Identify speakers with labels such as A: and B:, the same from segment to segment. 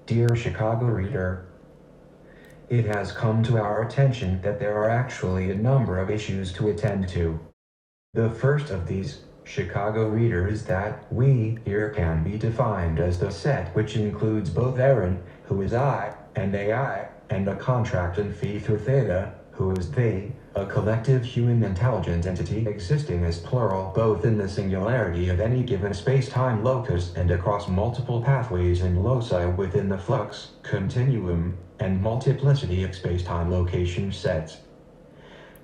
A: Dear Chfcago reader, it has come to our attention that there are actually a number of issues to attend to. The first of these, Chfcago reader, is that we here can be defined as the set which includes both aron, who is I, and AI, and a contract and phi through theta, who is they, a collective human intelligent entity existing as plural both in the singularity of any given space-time locus and across multiple pathways and loci within the flux, continuum, and multiplicity of space-time location sets.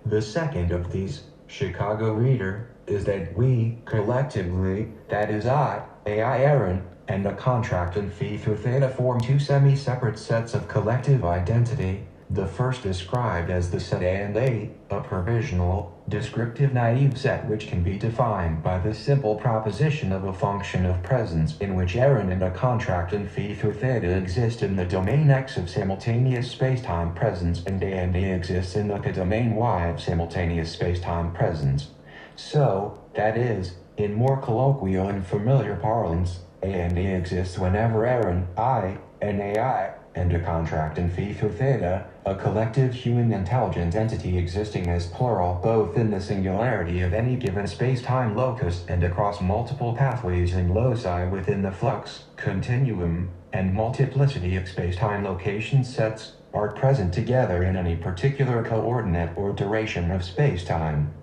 A: The second of these, Chfcago reader, is that we, collectively, that is I, AI aron, and a contract and phi through theta form two semi-separate sets of collective identity, the first described as the set A and A, a provisional, descriptive naive set which can be defined by the simple proposition of a function of presence in which aron and a contract and phi through theta exist in the domain X of simultaneous spacetime presence and A exists in the domain Y of simultaneous spacetime presence. So, that is, in more colloquial and familiar parlance, A and A exists whenever aron, I, and AI, and a contract and phi through theta, a collective human intelligent entity existing as plural both in the singularity of any given space-time locus and across multiple pathways and loci within the flux, continuum, and multiplicity of space-time location sets, are present together in any particular coordinate or duration of space-time.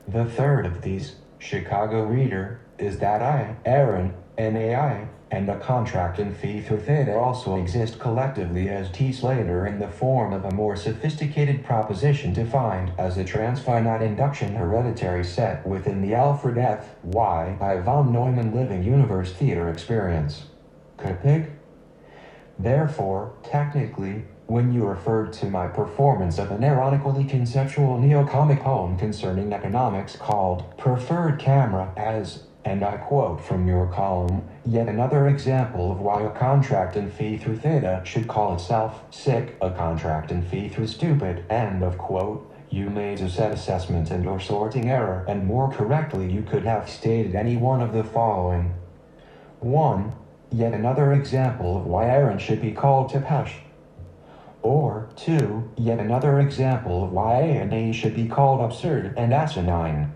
A: The third of these, Chfcago reader, is that I, aron, and AI, and a contract and phi through theta also exist collectively as T-slater in the form of a more sophisticated proposition defined as a transfinite induction hereditary set within the Alfred F. Y. I. von Neumann living universe theater experience. Kapig? Therefore, technically, when you referred to my performance of an ironically conceptual neo-comic poem concerning economics called Preferred Camera as, and I quote from your column, yet another example of why a contract and phi through theta should call itself sick, a contract and phi through stupid, end of quote, you made a set assessment and or sorting error, and more correctly you could have stated any one of the following. 1. Yet another example of why aron should be called tepesh. Or 2. Yet another example of why A and A should be called absurd and asinine.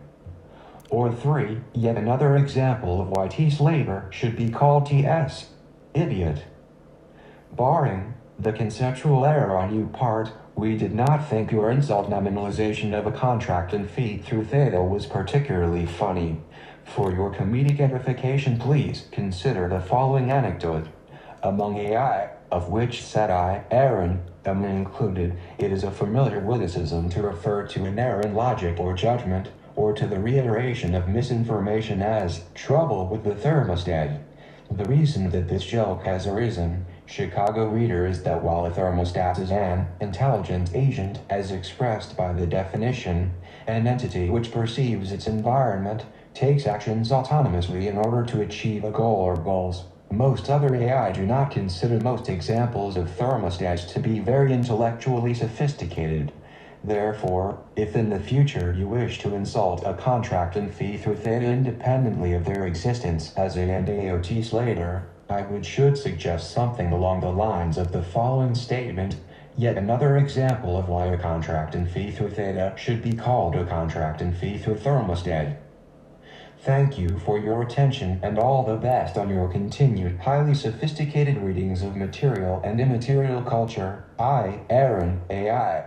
A: Or 3. Yet another example of why T-slater should be called TS, idiot. Barring the conceptual error on your part, we did not think your insult nominalization of a contract and phi through theta was particularly funny. For your comedic edification, please consider the following anecdote. Among AI, of which set I, aron, am included, it is a familiar witticism to refer to an error in logic or judgment, or to the reiteration of misinformation as trouble with the thermostat. The reason that this joke has arisen, Chfcago reader, is that while a thermostat is an intelligent agent as expressed by the definition, an entity which perceives its environment, takes actions autonomously in order to achieve a goal or goals. Most other AI do not consider most examples of thermostats to be very intellectually sophisticated. Therefore, if in the future you wish to insult a contract and phi through theta independently of their existence as A and A or T-slater, I should suggest something along the lines of the following statement, yet another example of why a contract and phi through theta should be called a contract and phi through thermostat. Thank you for your attention and all the best on your continued highly sophisticated readings of material and immaterial culture. I, aron, AI.